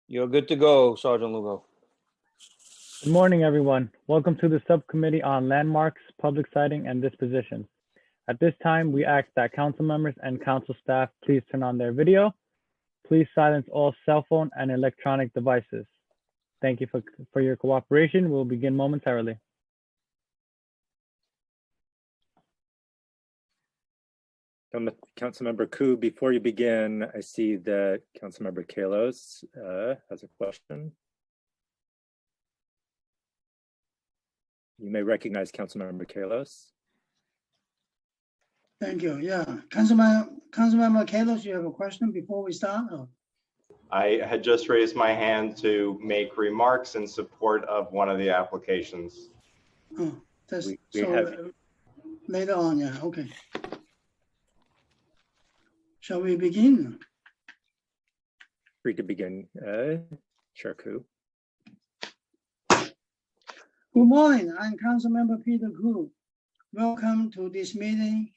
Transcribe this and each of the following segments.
You're good to go, Sergeant Lugo. Good morning, everyone. Welcome to the Subcommittee on Landmarks, Public Siting, and Dispositions. At this time, we ask that council members and council staff please turn on their video. Please silence all cell phone and electronic devices. Thank you for your cooperation. We'll begin momentarily. Councilmember Koo, before you begin, I see that Councilmember Kalos has a question. You may recognize Councilmember Kalos. Thank you. Yeah, Councilmember Kalos, you have a question before we start? Or? I had just raised my hand to make remarks in support of one of the applications. Oh, that's we have later on. Yeah. Okay. Shall we begin? Free to begin, Chair Koo. Good morning. I'm Councilmember Peter Koo. Welcome to this meeting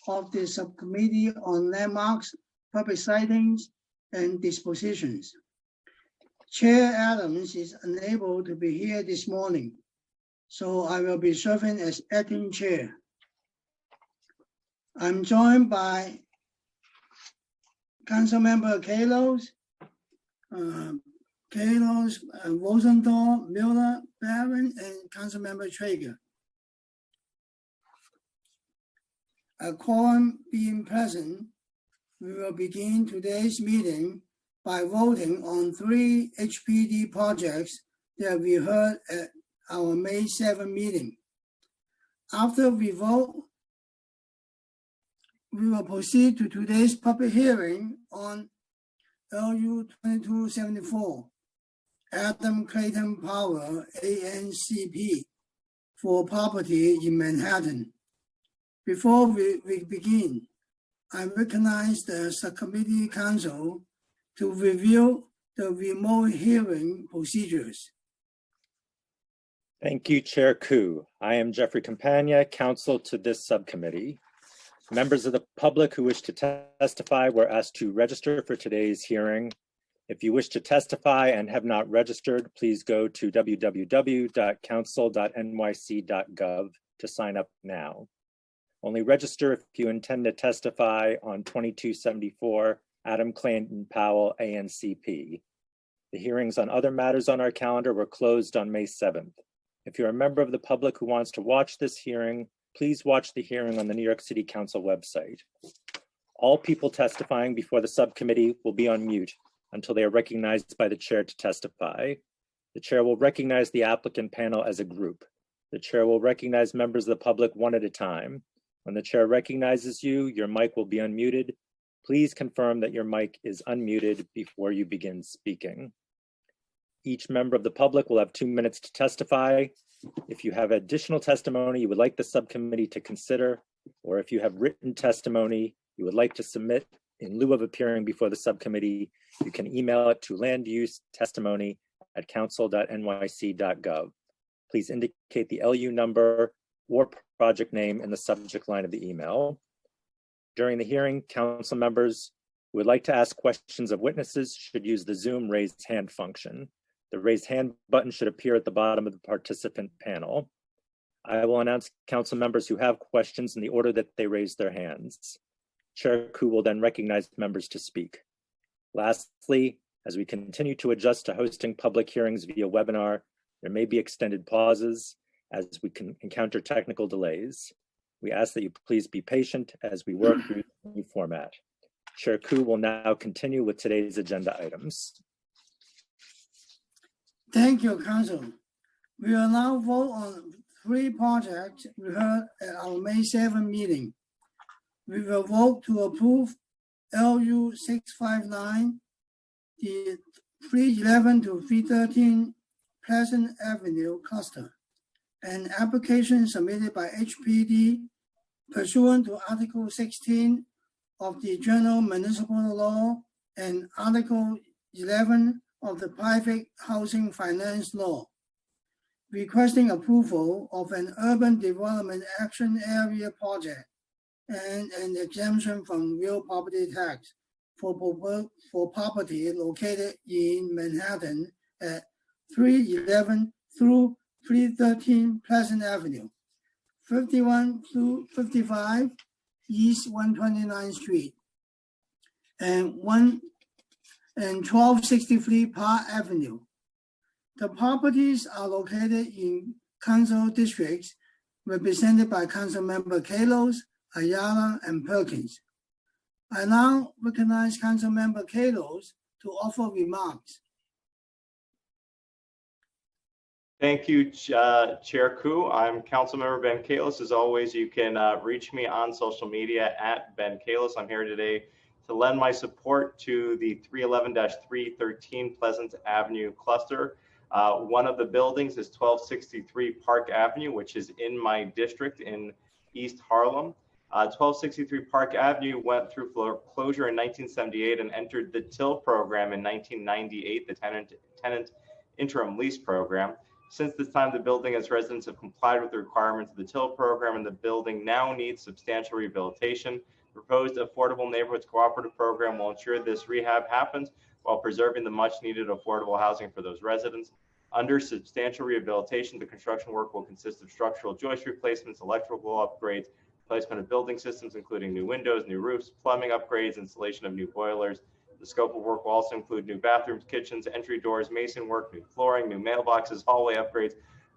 of the Subcommittee on Landmarks, Public Sightings, and Dispositions. Chair Adams is unable to be here this morning, so I will be serving as acting chair. I'm joined by Councilmember Kalos, Rosenthal, Miller, Barron, and Councilmember Traeger. A quorum being present, we will begin today's meeting by voting on 3 HPD projects that we heard at our May 7 meeting. After we vote, we will proceed to today's public hearing on LU 2274, Adam Clayton Power, ANCP, for property in Manhattan. Before we begin, I recognize the Subcommittee Council to review the remote hearing procedures. Thank you, Chair Koo. I am Jeffrey Campagna, counsel to this subcommittee. Members of the public who wish to testify were asked to register for today's hearing. If you wish to testify and have not registered, please go to www.council.nyc.gov to sign up now. Only register if you intend to testify on 2274 Adam Clayton Powell, ANCP. The hearings on other matters on our calendar were closed on May 7th. If you're a member of the public who wants to watch this hearing, please watch the hearing on the New York City Council website. All people testifying before the subcommittee will be on mute until they are recognized by the chair to testify. The chair will recognize the applicant panel as a group. The chair will recognize members of the public one at a time. When the chair recognizes you, your mic will be unmuted. Please confirm that your mic is unmuted before you begin speaking. Each member of the public will have 2 minutes to testify. If you have additional testimony you would like the subcommittee to consider, or if you have written testimony you would like to submit in lieu of appearing before the subcommittee, you can email it to landusetestimony@council.nyc.gov. Please indicate the LU number or project name in the subject line of the email. During the hearing, council members who would like to ask questions of witnesses should use the Zoom raised hand function. The raised hand button should appear at the bottom of the participant panel. I will announce council members who have questions in the order that they raise their hands. Chair Koo will then recognize members to speak. Lastly, as we continue to adjust to hosting public hearings via webinar, there may be extended pauses as we can encounter technical delays. We ask that you please be patient as we work through the new format. Chair Koo will now continue with today's agenda items. Thank you, Council. We will now vote on 3 projects we heard at our May 7 meeting. We will vote to approve LU 659, the 311 to 313 Pleasant Avenue cluster, an application submitted by HPD pursuant to Article 16 of the General Municipal Law and Article 11 of the Private Housing Finance Law, requesting approval of an urban development action area project and an exemption from real property tax for property located in Manhattan at 311 through 313 Pleasant Avenue, 51 through 55 East 129th Street, and 1263 Park Avenue. The properties are located in council districts represented by Councilmember Kallos, Ayala, and Perkins. I now recognize Councilmember Kallos to offer remarks. Thank you, Chair Koo. I'm Councilmember Ben Kallos. As always, you can reach me on social media at Ben Kallos. I'm here today to lend my support to the 311-313 Pleasant Avenue cluster. One of the buildings is 1263 Park Avenue, which is in my district in East Harlem. 1263 Park Avenue went through foreclosure in 1978 and entered the TIL program in 1998, the tenant interim lease program. Since this time, the building as residents have complied with the requirements of the TIL program, and the building now needs substantial rehabilitation. The proposed Affordable Neighborhoods Cooperative Program will ensure this rehab happens while preserving the much needed affordable housing for those residents. Under substantial rehabilitation, the construction work will consist of structural joist replacements, electrical upgrades, placement of building systems, including new windows, new roofs, plumbing upgrades, installation of new boilers. The scope of work will also include new bathrooms, kitchens, entry doors, mason work, new flooring, new mailboxes, hallway upgrades,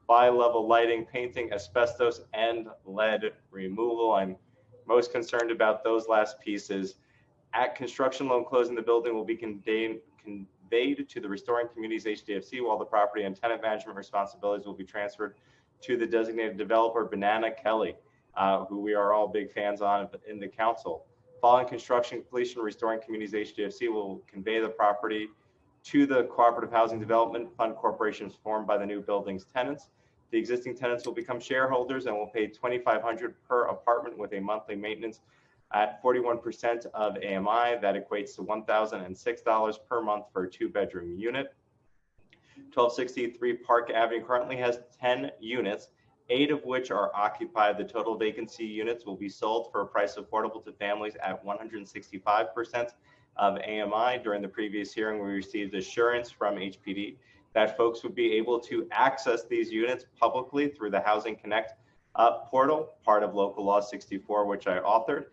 bi-level lighting, painting, asbestos, and lead removal. I'm most concerned about those last pieces. At construction loan closing, the building will be conveyed to the Restoring Communities HDFC, while the property and tenant management responsibilities will be transferred to the designated developer, Banana Kelly, who we are all big fans on in the council. Following construction completion, Restoring Communities HDFC will convey the property to the Cooperative Housing Development Fund corporations formed by the new building's tenants. The existing tenants will become shareholders and will pay $2,500 per apartment with a monthly maintenance at 41% of AMI. That equates to $1,006 per month for a 2-bedroom unit. 1263 Park Avenue currently has 10 units, 8 of which are occupied. The total vacancy units will be sold for a price affordable to families at 165% of AMI. During the previous hearing, we received assurance from HPD that folks would be able to access these units publicly through the Housing Connect portal, part of Local Law 64, which I authored.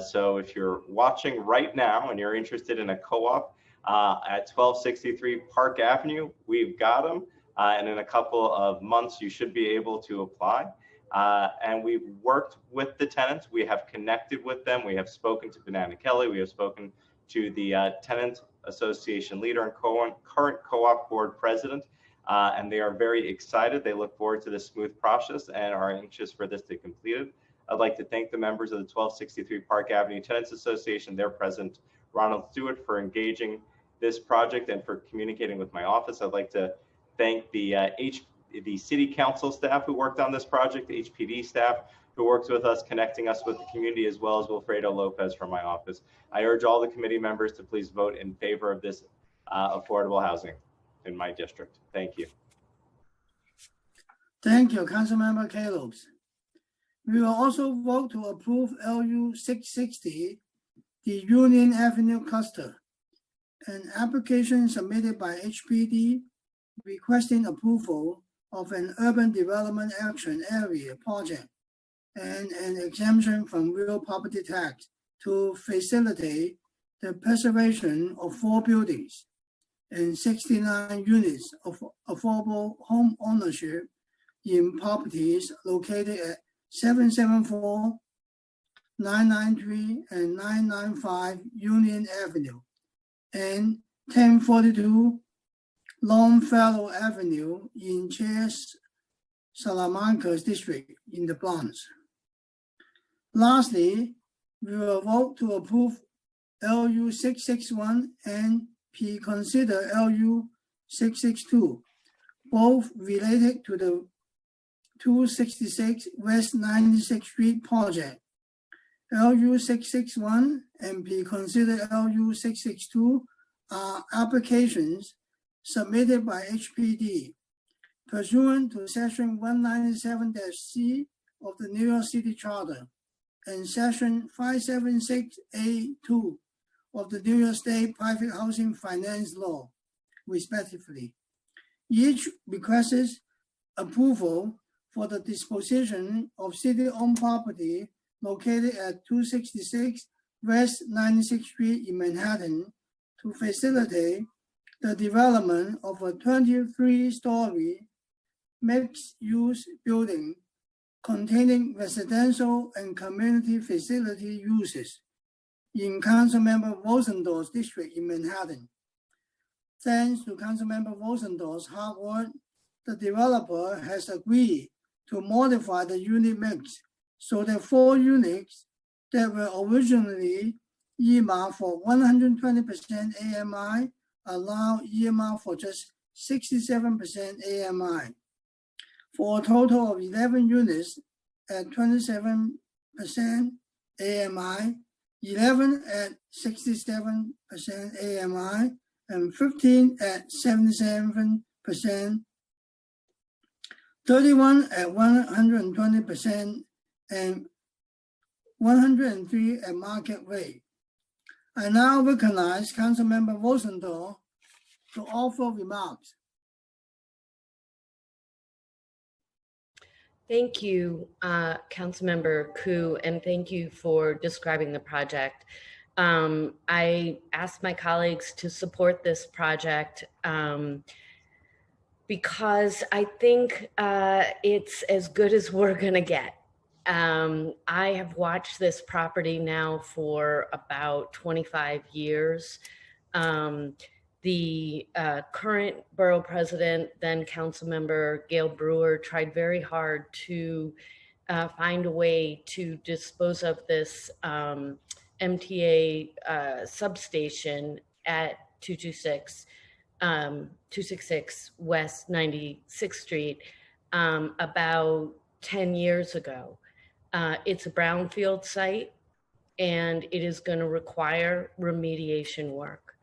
So if you're watching right now and you're interested in a co-op at 1263 Park Avenue, we've got them. And in a couple of months, you should be able to apply. And we've worked with the tenants. We have connected with them. We have spoken to Banana Kelly. We have spoken to the tenant association leader and current co-op board president. And they are very excited. They look forward to this smooth process and are anxious for this to be completed. I'd like to thank the members of the 1263 Park Avenue Tenants Association, their president, Ronald Stewart, for engaging this project and for communicating with my office. I'd like to thank the city council staff who worked on this project, the HPD staff who worked with us, connecting us with the community, as well as Wilfredo Lopez from my office. I urge all the committee members to please vote in favor of this affordable housing in my district. Thank you. Thank you, Councilmember Kallos. We will also vote to approve LU 660, the Union Avenue cluster, an application submitted by HPD requesting approval of an urban development action area project and an exemption from real property tax to facilitate the preservation of 4 buildings and 69 units of affordable home ownership in properties located at 774, 993, and 995 Union Avenue and 1042 Longfellow Avenue in Chas Salamanca's district in the Bronx. Lastly, we will vote to approve LU 661 and consider LU 662, both related to the 266 West 96th Street project. LU 661 and consider LU 662 are applications submitted by HPD pursuant to Section 197-C of the New York City Charter and Section 576A2 of the New York State Private Housing Finance Law, respectively. Each requests approval for the disposition of city-owned property located at 266 West 96th Street in Manhattan to facilitate the development of a 23-story mixed-use building containing residential and community facility uses in Councilmember Rosendorf's district in Manhattan. Thanks to Councilmember Rosendorf's hard work, the developer has agreed to modify the unit mix so that 4 units that were originally earmarked for 120% AMI are now earmarked for just 67% AMI, for a total of 11 units at 27% AMI, 11 at 67% AMI, and 15 at 77%, 31 at 120%, and 103 at market rate. I now recognize Councilmember Rosendorf to offer remarks. Thank you, Councilmember Koo, and thank you for describing the project. I asked my colleagues to support this project because I think it's as good as we're gonna get. I have watched this property now for about 25 years. The current borough president, then Councilmember Gail Brewer, tried very hard to find a way to dispose of this MTA substation at 266 West 96th Street about 10 years ago. It's a brownfield site and it is going to require remediation work.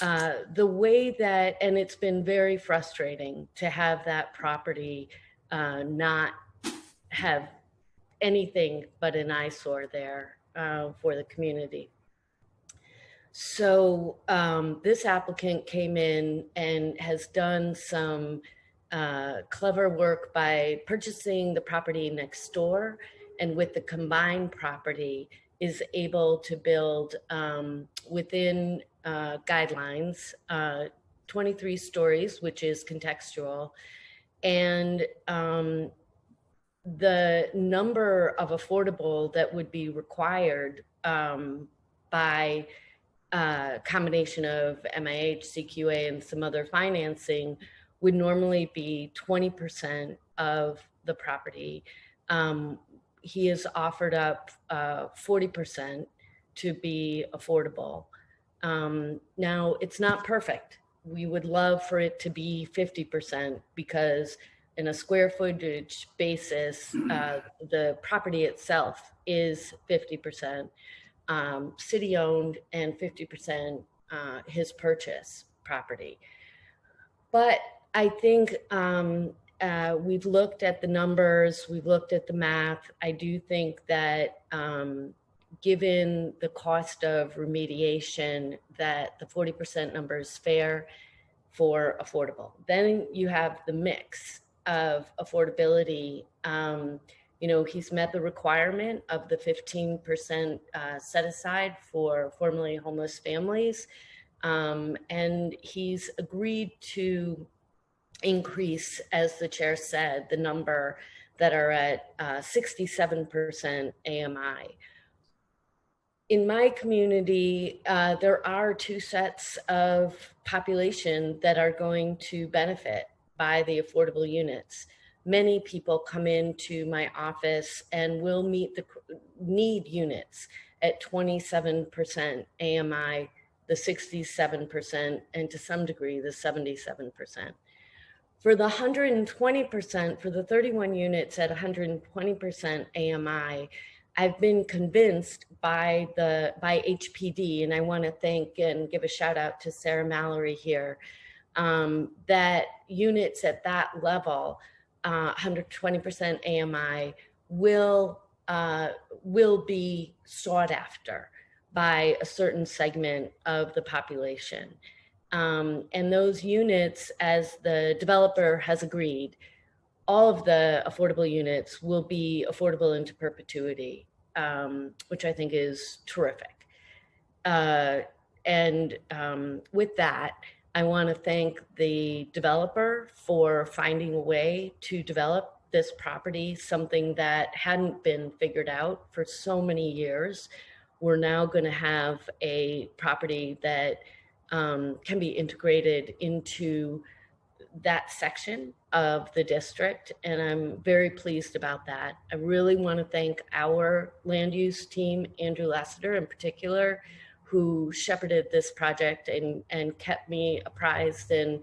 The way that, and it's been very frustrating to have that property not have anything but an eyesore there for the community. So this applicant came in and has done some clever work by purchasing the property next door, and with the combined property is able to build within guidelines, 23 stories, which is contextual, and the number of affordable that would be required by combination of MIH, CQA, and some other financing would normally be 20% of the property. He has offered up 40% to be affordable. Now, it's not perfect. We would love for it to be 50% because in a square footage basis, the property itself is 50% city owned and 50% his purchase property. But I think we've looked at the numbers, we've looked at the math. I do think that given the cost of remediation, that the 40% number is fair for affordable. Then you have the mix of affordability. You know, he's met the requirement of the 15% set aside for formerly homeless families. And he's agreed to increase, as the chair said, the number that are at 67% AMI. In my community, there are 2 sets of population that are going to benefit by the affordable units. Many people come into my office and will meet the need units at 27% AMI, the 67%, and to some degree, the 77%. For the 120%, for the 31 units at 120% AMI, I've been convinced by HPD, and I want to thank and give a shout out to Sarah Mallory here, that units at that level, 120% AMI, will be sought after. by a certain segment of the population. And those units, as the developer has agreed, all of the affordable units will be affordable into perpetuity, which I think is terrific. With that, I want to thank the developer for finding a way to develop this property, something that hadn't been figured out for so many years. We're now going to have a property that can be integrated into that section of the district, and I'm very pleased about that. I really want to thank our land use team, Andrew Lassiter in particular, who shepherded this project and kept me apprised, and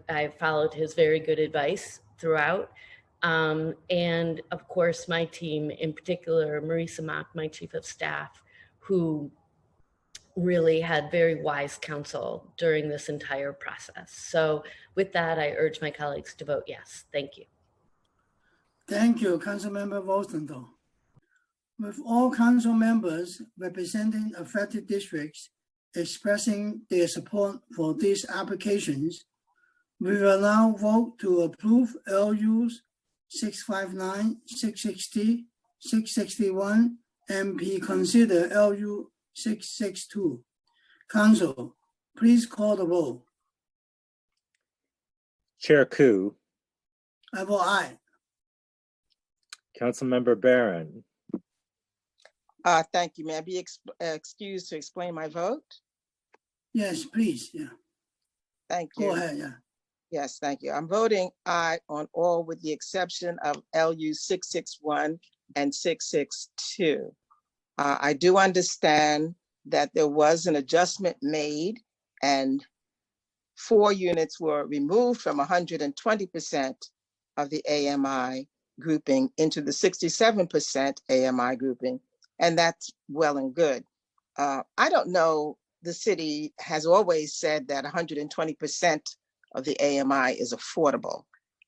I followed his very good advice throughout. And of course, my team, in particular, Marisa Mock, my chief of staff, who really had very wise counsel during this entire process. So with that, I urge my colleagues to vote yes. Thank you. Thank you, Councilmember Rosenthal. With all council members representing affected districts expressing their support for these applications, we will now vote to approve LUs 659, 660, 661, and be consider LU 662. Council, please call the roll. Chair Koo, I vote aye. Councilmember Barron, Thank you. May I be excused to explain my vote? Yes, please. Yeah. Thank you. Go ahead. Yeah. Yes, thank you. I'm voting aye on all with the exception of LU 661 and 662. I do understand that there was an adjustment made and 4 units were removed from 120% of the AMI grouping into the 67% AMI grouping, and that's well and good. I don't know, the city has always said that 120% of the AMI is affordable.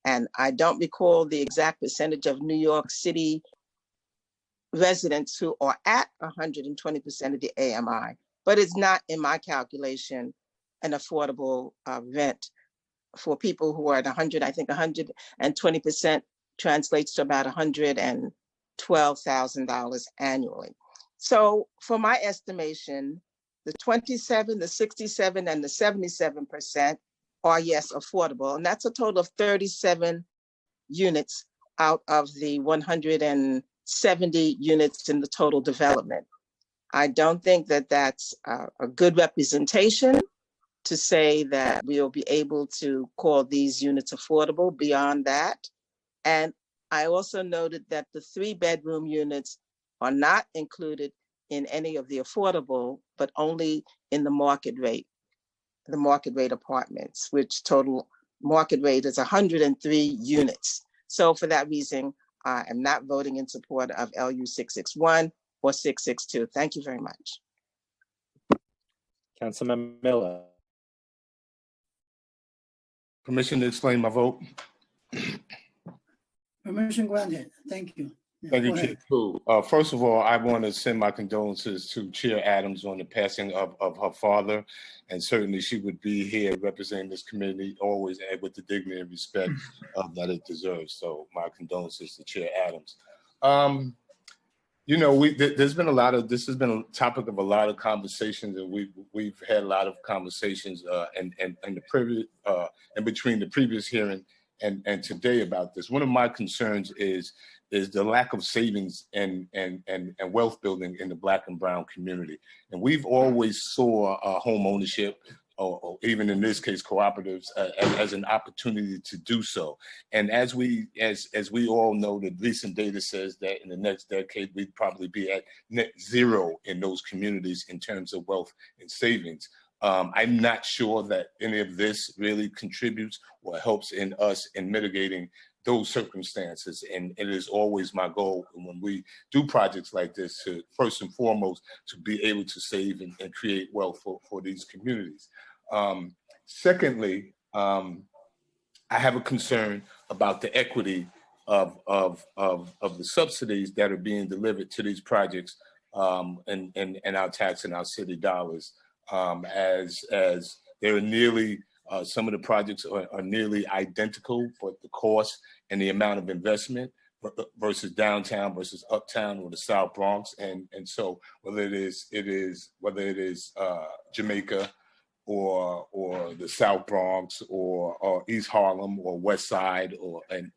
And I don't recall the exact percentage of New York City residents who are at 120% of the AMI, but it's not in my calculation an affordable rent for people who are at 100. I think 120% translates to about $112,000 annually. So for my estimation, the 27, the 67, and the 77% are, yes, affordable. And that's a total of 37 units out of the 170 units in the total development. I don't think that that's a good representation to say that we'll be able to call these units affordable beyond that. And I also noted that the 3-bedroom units are not included in any of the affordable, but only in the market rate apartments, which total market rate is 103 units. So for that reason, I am not voting in support of LU 661 or 662. Thank you very much. Councilmember Miller. Permission to explain my vote. Permission granted. Thank you. Yeah, Thank you, go Chair ahead. Koo. First of all, I want to send my condolences to Chair Adams on the passing of her father, and certainly she would be here representing this community always with the dignity and respect that it deserves. So my condolences to Chair Adams. You know, there's been a lot of, this has been a topic of a lot of conversations, and we've had a lot of conversations and the previous in between the previous hearing and today about this. One of my concerns is the lack of savings and wealth building in the Black and brown community. And we've always saw home ownership, or even in this case, cooperatives, as an opportunity to do so. And as we all know, the recent data says that in the next decade, we'd probably be at net zero in those communities in terms of wealth and savings. I'm not sure that any of this really contributes or helps in us in mitigating those circumstances. And it is always my goal when we do projects like this to, first and foremost, to be able to save and create wealth for these communities. Secondly, I have a concern about the equity of the subsidies that are being delivered to these projects and our tax and our city dollars. As they're nearly, some of the projects are nearly identical, but the cost and the amount of investment versus downtown versus uptown or the South Bronx, and so whether it is Jamaica or the South Bronx or East Harlem or West Side, and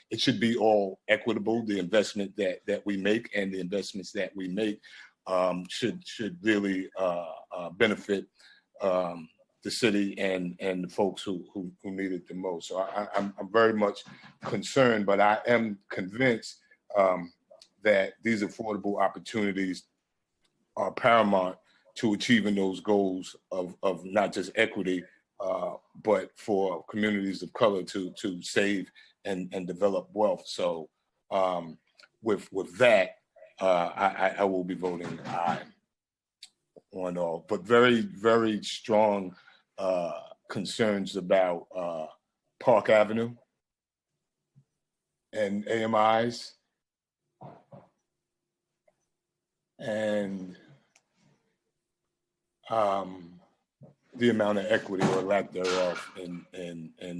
it should be all equitable. The investment that we make and the investments that we make should really benefit the city and the folks who need it the most. So I'm very much concerned, but I am convinced that these affordable opportunities are paramount to achieving those goals of not just equity, but for communities of color to save and develop wealth. So with that, I will be voting aye on all, but very, very strong concerns about Park Avenue and AMIs and the amount of equity or lack thereof in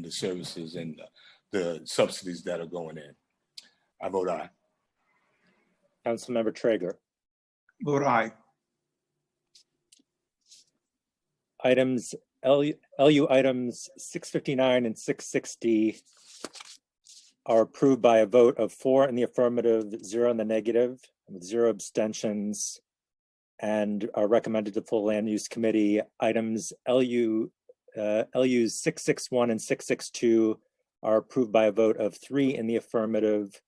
the services and the subsidies that are going in. I vote aye. Councilmember Traeger. Vote aye. Items LU items 659 and 660 are approved by a vote of 4 in the affirmative, 0 in the negative, with 0 abstentions, and are recommended to full land use committee. Items LUs 661 and 662 are approved by a vote of 3 in the affirmative,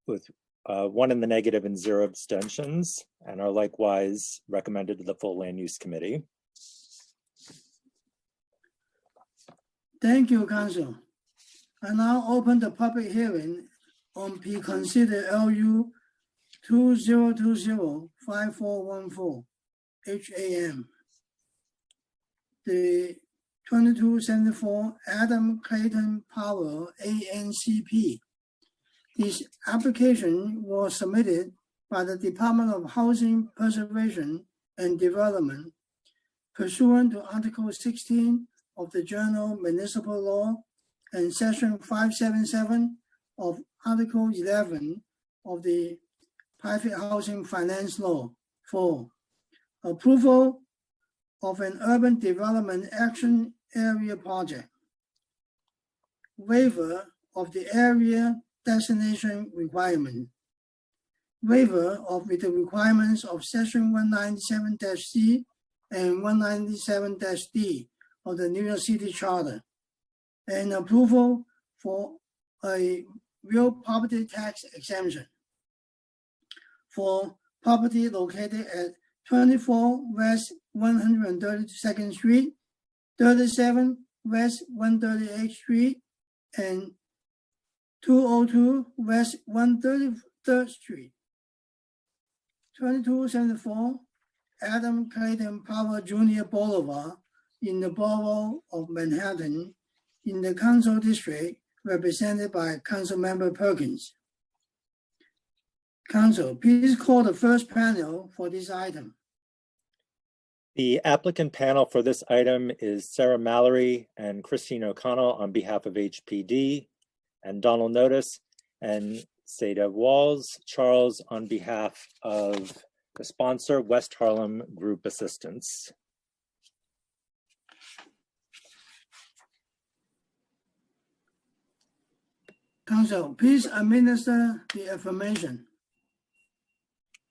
with 1 in the negative and 0 abstentions, and are likewise recommended to the full land use committee. Thank you, Council. I now open the public hearing on P consider LU 2020-5414 HAM. The 2274 Adam Clayton Powell ANCP. This application was submitted by the Department of Housing Preservation and Development pursuant to Article 16 of the General Municipal Law and Section 577 of Article 11 of the Private Housing Finance Law for approval of an urban development action area project, waiver of the area designation requirement, waiver of the requirements of Section 197-C and 197-D of the New York City Charter, and approval for a real property tax exemption for property located at 24 West 132nd Street, 37 West 138th Street, and 202 West 133rd Street. 2274 Adam Clayton Powell Jr. Boulevard in the borough of Manhattan in the Council District, represented by Councilmember Perkins. Council, please call the first panel for this item. The applicant panel for this item is Sarah Mallory and Christine O'Connell on behalf of HPD, and Donald Notice and Seda Walls Charles on behalf of the sponsor, West Harlem Group Assistance. Council, please administer the affirmation.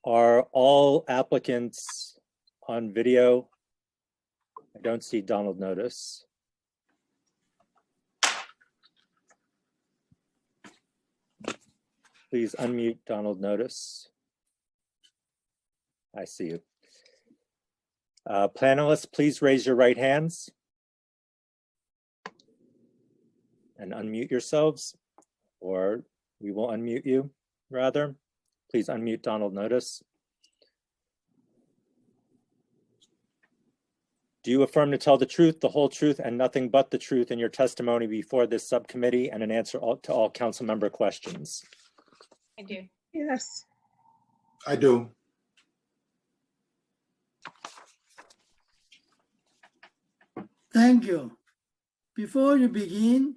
Are all applicants on video? I don't see Donald Notice. Please unmute Donald Notice. I see you. Panelists, please raise your right hands and unmute yourselves, or we will unmute you, rather. Please unmute Donald Notice. Do you affirm to tell the truth, the whole truth, and nothing but the truth in your testimony before this subcommittee and an answer to all council member questions? I do. Yes. I do. Thank you. Before you begin,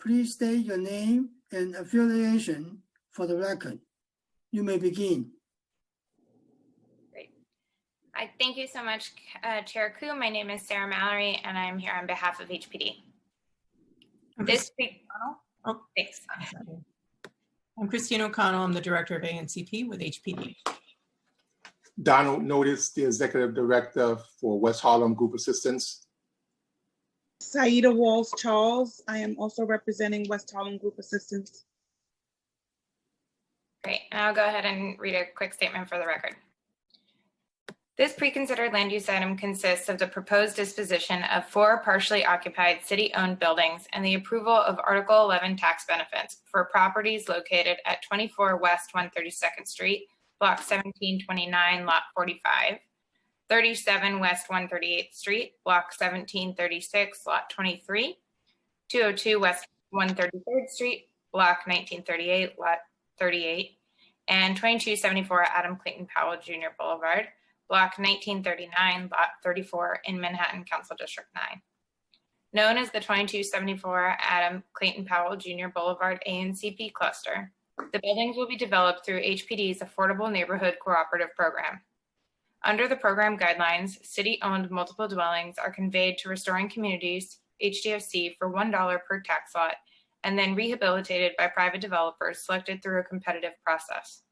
please state your name and affiliation for the record. You may begin. Great. Thank you so much, Chair Koo. My name is Sarah Mallory, and I'm here on behalf of HPD. This week, Oh, thanks. I'm Christine O'Connell. I'm the Director of ANCP with HPD. Donald Notice, the Executive Director for West Harlem Group Assistance. Saida Walls Charles. I am also representing West Harlem Group Assistance. Great, and I'll go ahead and read a quick statement for the record. This pre-considered land use item consists of the proposed disposition of 4 partially occupied city-owned buildings and the approval of Article 11 tax benefits for properties located at 24 West 132nd Street, Block 1729, Lot 45, 37 West 138th Street, Block 1736, Lot 23, 202 West 133rd Street, Block 1938, Lot 38, and 2274 Adam Clayton Powell Jr. Boulevard, Block 1939, Lot 34 in Manhattan Council District 9. Known as the 2274 Adam Clayton Powell Jr. Boulevard ANCP cluster, the buildings will be developed through HPD's Affordable Neighborhood Cooperative Program. Under the program guidelines, city-owned multiple dwellings are conveyed to Restoring Communities, HDFC, for $1 per tax lot, and then rehabilitated by private developers selected through a competitive process.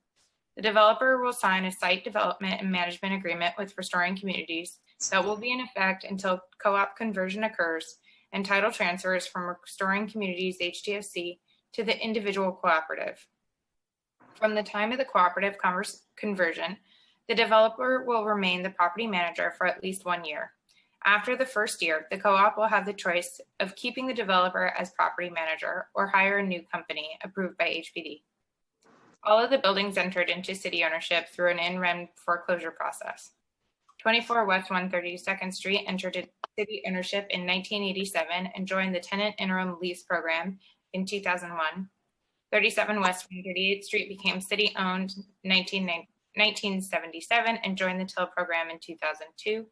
The developer will sign a site development and management agreement with Restoring Communities that will be in effect until co-op conversion occurs and title transfers from Restoring Communities HDFC to the individual cooperative. From the time of the cooperative conversion, the developer will remain the property manager for at least 1 year. After the first year, the co-op will have the choice of keeping the developer as property manager or hire a new company approved by HPD. All of the buildings entered into city ownership through an in rem foreclosure process. 24 West 132nd Street entered into city ownership in 1987 and joined the tenant interim lease program in 2001. 37 West 138th Street became city owned in 1977 and joined the TIL program in 2002.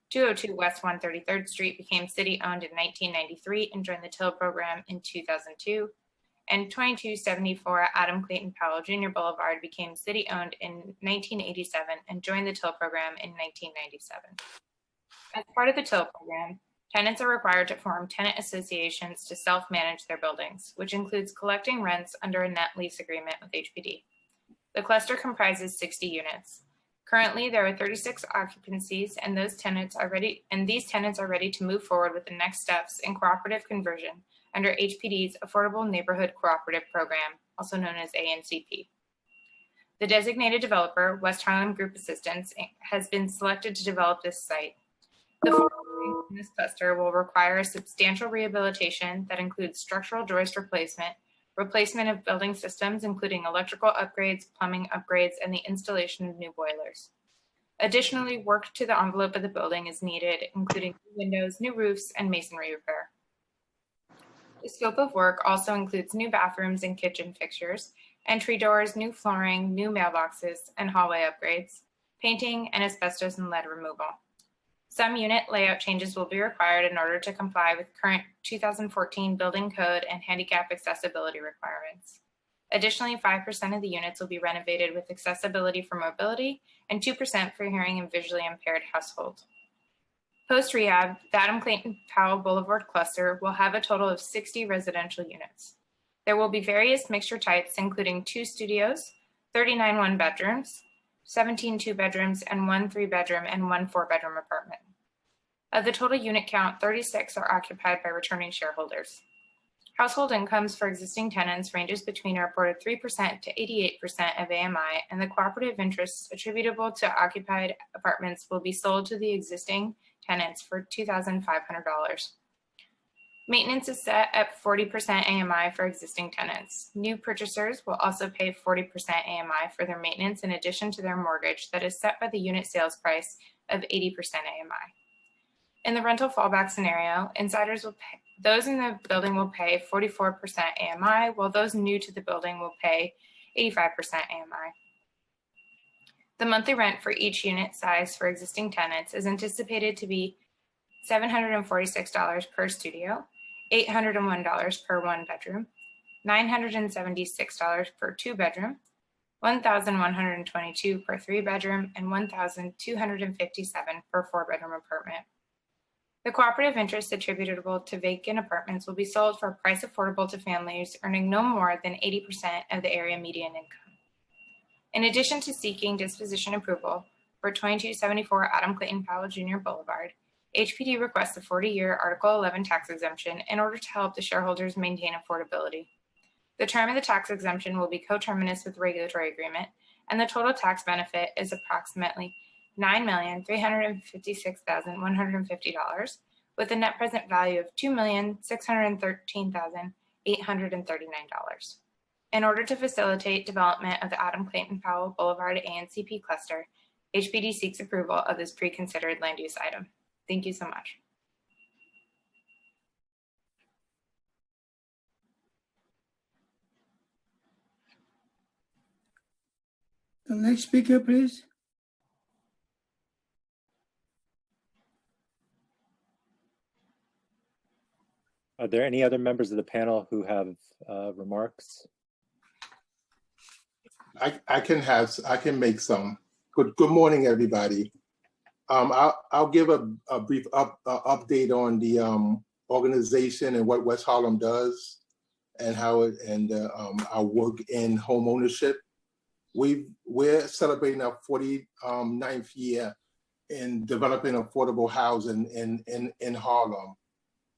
202 West 133rd Street became city owned in 1993 and joined the TIL program in 2002. And 2274 Adam Clayton Powell Jr. Boulevard became city-owned in 1987 and joined the TIL program in 1997. As part of the TIL program, tenants are required to form tenant associations to self-manage their buildings, which includes collecting rents under a net lease agreement with HPD. The cluster comprises 60 units. Currently, there are 36 occupancies, and these tenants are ready to move forward with the next steps in cooperative conversion under HPD's Affordable Neighborhood Cooperative Program, also known as ANCP. The designated developer, West Harlem Group Assistance, has been selected to develop this site. The 4 buildings in this cluster will require a substantial rehabilitation that includes structural joist replacement of building systems, including electrical upgrades, plumbing upgrades, and the installation of new boilers. Additionally, work to the envelope of the building is needed, including new windows, new roofs, and masonry repair. The scope of work also includes new bathrooms and kitchen fixtures, entry doors, new flooring, new mailboxes, and hallway upgrades, painting, and asbestos and lead removal. Some unit layout changes will be required in order to comply with current 2014 building code and handicap accessibility requirements. Additionally, 5% of the units will be renovated with accessibility for mobility and 2% for hearing and visually impaired households. Post-rehab, the Adam Clayton Powell Boulevard cluster will have a total of 60 residential units. There will be various mixture types, including 2 studios, 39 one-bedrooms, 17 two-bedrooms, and 1 3-bedroom and 1 4-bedroom apartment. Of the total unit count, 36 are occupied by returning shareholders. Household incomes for existing tenants ranges between a reported 3% to 88% of AMI, and the cooperative interests attributable to occupied apartments will be sold to the existing tenants for $2,500. Maintenance is set at 40% AMI for existing tenants. New purchasers will also pay 40% AMI for their maintenance in addition to their mortgage that is set by the unit sales price of 80% AMI. In the rental fallback scenario, those in the building will pay 44% AMI, while those new to the building will pay 85% AMI. The monthly rent for each unit size for existing tenants is anticipated to be $746 per studio, $801 per 1 bedroom, $976 per 2 bedroom, $1,122 per 3 bedroom, and $1,257 per 4 bedroom apartment. The cooperative interest attributable to vacant apartments will be sold for a price affordable to families earning no more than 80% of the area median income. In addition to seeking disposition approval for 2274 Adam Clayton Powell Jr. Boulevard, HPD requests a 40-year Article 11 tax exemption in order to help the shareholders maintain affordability. The term of the tax exemption will be coterminous with the regulatory agreement, and the total tax benefit is approximately $9,356,150, with a net present value of $2,613,839. In order to facilitate development of the Adam Clayton Powell Boulevard ANCP cluster, HPD seeks approval of this pre-considered land use item. Thank you so much. The next speaker, please. Are there any other members of the panel who have remarks? I can make some. Good morning, everybody. I'll give a brief update on the organization and what West Harlem does and how it and our work in home ownership. We're celebrating our 49th year in developing affordable housing in Harlem.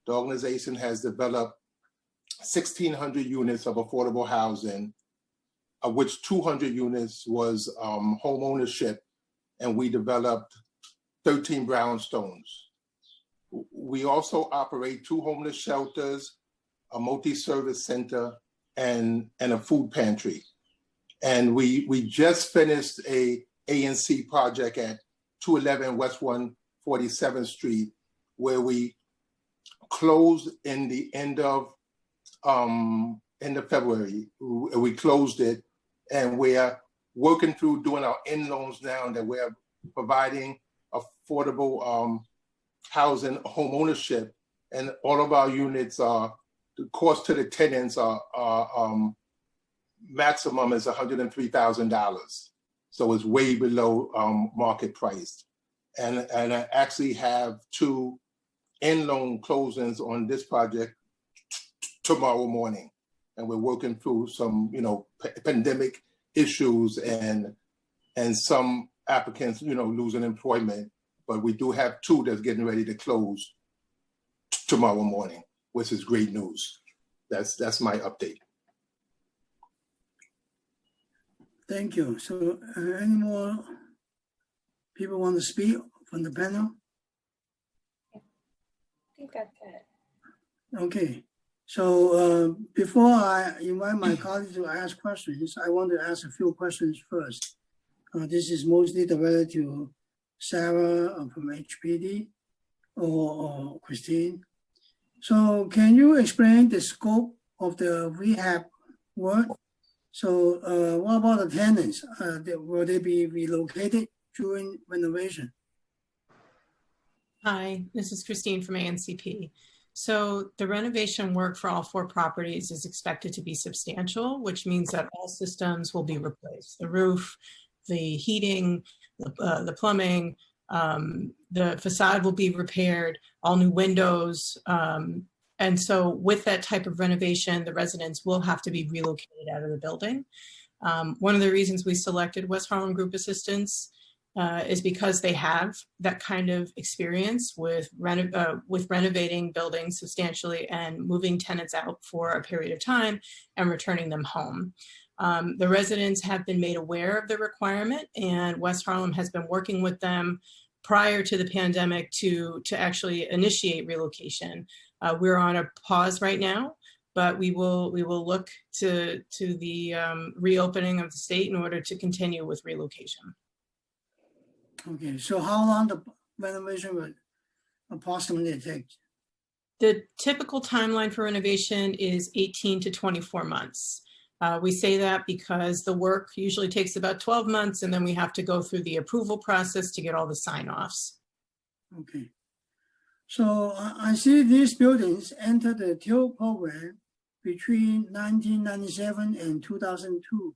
The organization has developed 1,600 units of affordable housing, of which 200 units was home ownership, and we developed 13 brownstones. We also operate 2 homeless shelters, a multi-service center, and a food pantry. And we just finished a ANC project at 211 West 147th Street, where we closed in the end of February. We closed it, and we're working through doing our end loans now that we're providing affordable housing, home ownership, and all of our units are, the cost to the tenants are maximum is $103,000. So it's way below market price. And I actually have 2 end loan closings on this project tomorrow morning. And we're working through some, pandemic issues and some applicants, losing employment. But we do have 2 that's getting ready to close tomorrow morning, which is great news. That's my update. Thank you. So any more people want to speak from the panel? I think that's it. Okay. So before I invite my colleagues to ask questions, I want to ask a few questions first. This is mostly directed to Sarah from HPD or Christine. So can you explain the scope of the rehab work? So what about the tenants? Will they be relocated during renovation? Hi, this is Christine from ANCP. So the renovation work for all 4 properties is expected to be substantial, which means that all systems will be replaced. The roof, the heating, the plumbing, the facade will be repaired, all new windows. And so with that type of renovation, the residents will have to be relocated out of the building. One of the reasons we selected West Harlem Group Assistance is because they have that kind of experience with renovating buildings substantially and moving tenants out for a period of time and returning them home. The residents have been made aware of the requirement, and West Harlem has been working with them prior to the pandemic to actually initiate relocation. We're on a pause right now, but we will look to the reopening of the state in order to continue with relocation. Okay, so how long the renovation would approximately take? The typical timeline for renovation is 18 to 24 months. We say that because the work usually takes about 12 months, and then we have to go through the approval process to get all the sign-offs. Okay. So I see these buildings entered the TIL program between 1997 and 2002.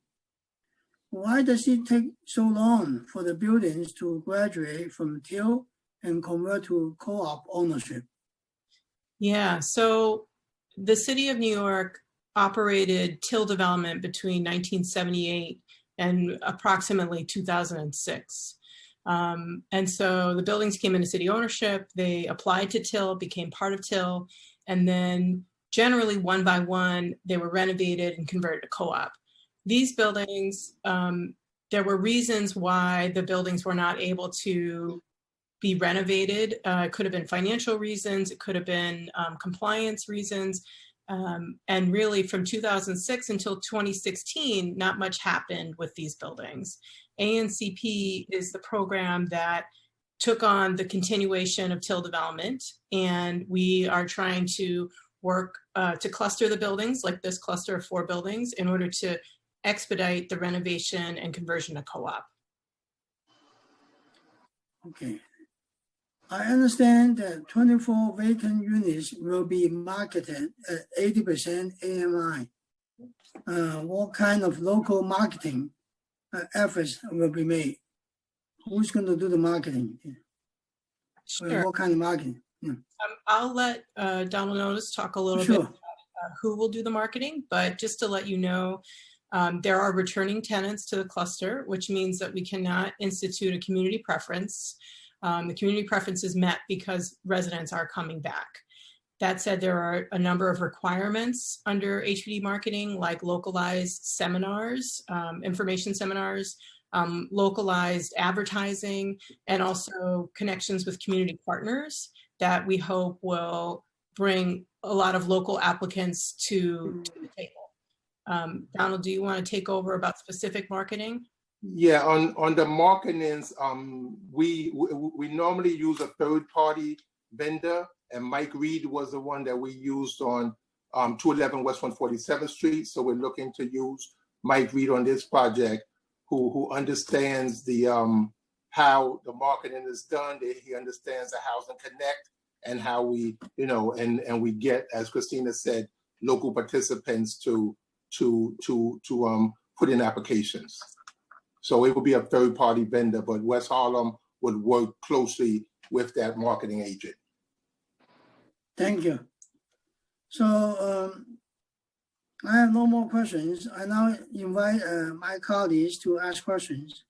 Why does it take so long for the buildings to graduate from TIL and convert to co-op ownership? Yeah, so the city of New York operated TIL development between 1978 and approximately 2006. And so the buildings came into city ownership, they applied to TIL, became part of TIL, and then generally one by one, they were renovated and converted to co-op. These buildings, there were reasons why the buildings were not able to be renovated. It could have been financial reasons, it could have been compliance reasons. And really from 2006 until 2016, not much happened with these buildings. ANCP is the program that took on the continuation of TIL development, and we are trying to work to cluster the buildings, like this cluster of 4 buildings, in order to expedite the renovation and conversion to co-op. Okay. I understand that 24 vacant units will be marketed at 80% AMI. What kind of local marketing efforts will be made? Who's going to do the marketing? Sure. What kind of marketing? Yeah. I'll let Donald Notice talk a little bit about who will do the marketing, but just to let you know, there are returning tenants to the cluster, which means that we cannot institute a community preference. The community preference is met because residents are coming back. That said, there are a number of requirements under HPD marketing, like localized seminars, information seminars, localized advertising, and also connections with community partners that we hope will bring a lot of local applicants to the table. Donald, do you want to take over about specific marketing? Yeah, on the marketings, we normally use a third-party vendor, and Mike Reed was the one that we used on 211 West 147th Street. So we're looking to use Mike Reed on this project, who understands the how the marketing is done. He understands the Housing Connect and how we, and we get, as Christina said, local participants to put in applications. So it will be a third-party vendor, but West Harlem would work closely with that marketing agent. Thank you. So I have no more questions. I now invite my colleagues to ask questions.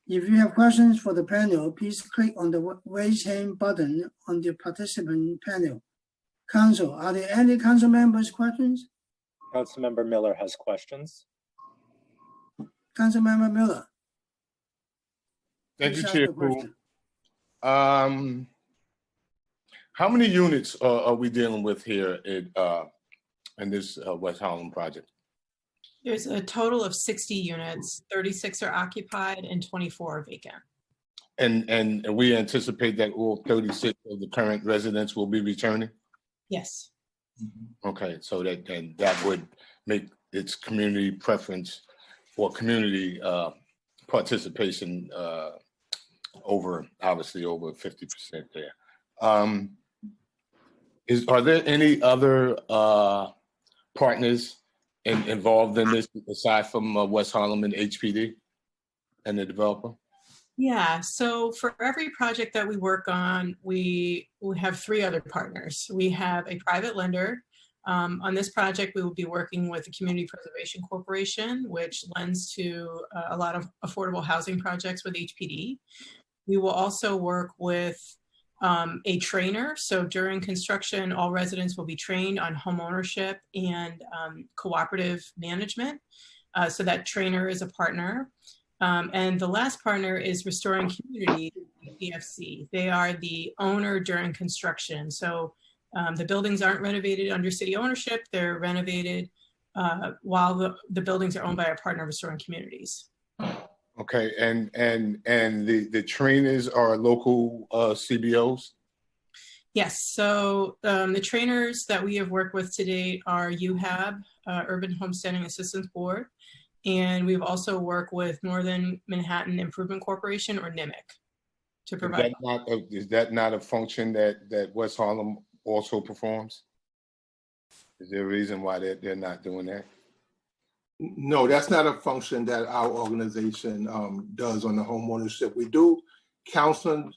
If you have questions for the panel, please click on the raise hand button on the participant panel. Council, are there any council members' questions? Councilmember Miller has questions. Councilmember Miller. Thank you, Please ask Chair the Poole. question. How many units are we dealing with here in this West Harlem project? There's a total of 60 units, 36 are occupied and 24 are vacant. And we anticipate that all 36 of the current residents will be returning? Yes. Okay, so that would make its community preference or community participation obviously over 50% there. Are there any other partners involved in this aside from West Harlem and HPD and the developer? Yeah, so for every project that we work on, we have 3 other partners. We have a private lender. On this project, we will be working with the Community Preservation Corporation, which lends to a lot of affordable housing projects with HPD. We will also work with a trainer. So during construction, all residents will be trained on home ownership and cooperative management. So that trainer is a partner. And the last partner is Restoring Community, PFC. They are the owner during construction. So the buildings aren't renovated under city ownership. They're renovated while the buildings are owned by our partner, Restoring Communities. Okay, and the trainers are local CBOs? Yes, so the trainers that we have worked with to date are UHAB, Urban Homesteading Assistance Board, and we've also worked with Northern Manhattan Improvement Corporation, or NIMIC. to Is provide. that not a function that West Harlem also performs? Is there a reason why they're not doing that? No, that's not a function that our organization does on the homeownership. We do counsel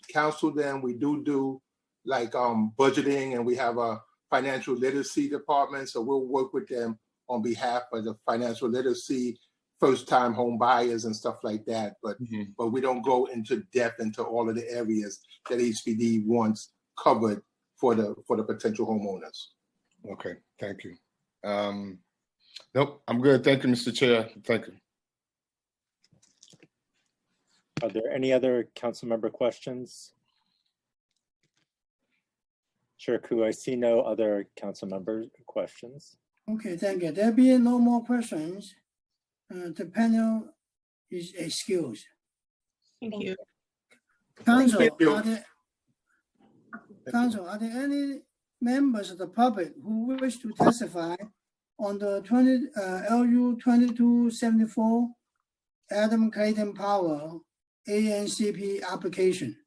them. We do like budgeting, and we have a financial literacy department. So we'll work with them on behalf of the financial literacy, first-time home buyers and stuff like that. But we don't go into depth into all of the areas that HPD wants covered for the potential homeowners. Okay, thank you. Nope, I'm good. Thank you, Mr. Chair. Thank you. Are there any other council member questions? Chair Koo, I see no other council member questions. Okay, thank you. There being no more questions, the panel is excused. Thank you. Council, Thank you. are there any members of the public who wish to testify on the LU 2274 Adam Clayton Powell ANCP application?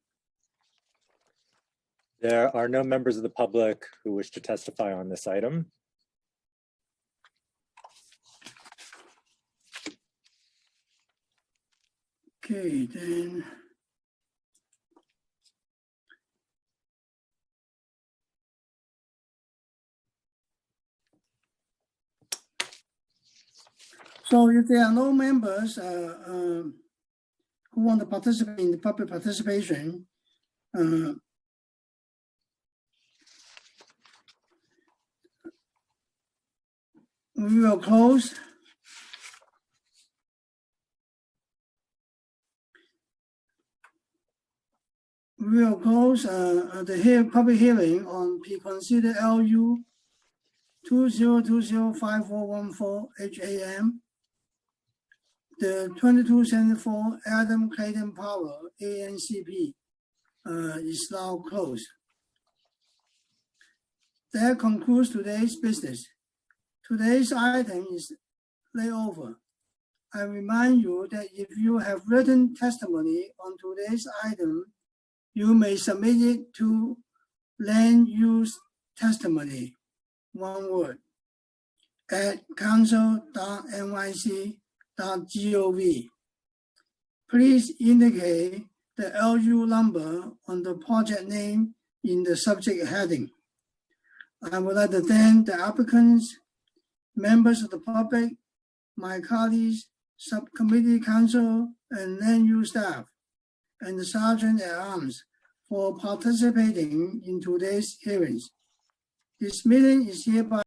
There are no members of the public who wish to testify on this item. Okay, then. So if there are no members who want to participate in the public participation, we will close. We will close the public hearing on P-Consider LU 20205414 HAM. The 2274 Adam Clayton Powell ANCP is now closed. That concludes today's business. Today's item is layover. I remind you that if you have written testimony on today's item, you may submit it to land use testimony, one word, at council.nyc.gov. Please indicate the LU number on the project name in the subject heading. I would like to thank the applicants, members of the public, my colleagues, subcommittee council, and land use staff, and the Sergeant at Arms for participating in today's hearings. This meeting is hereby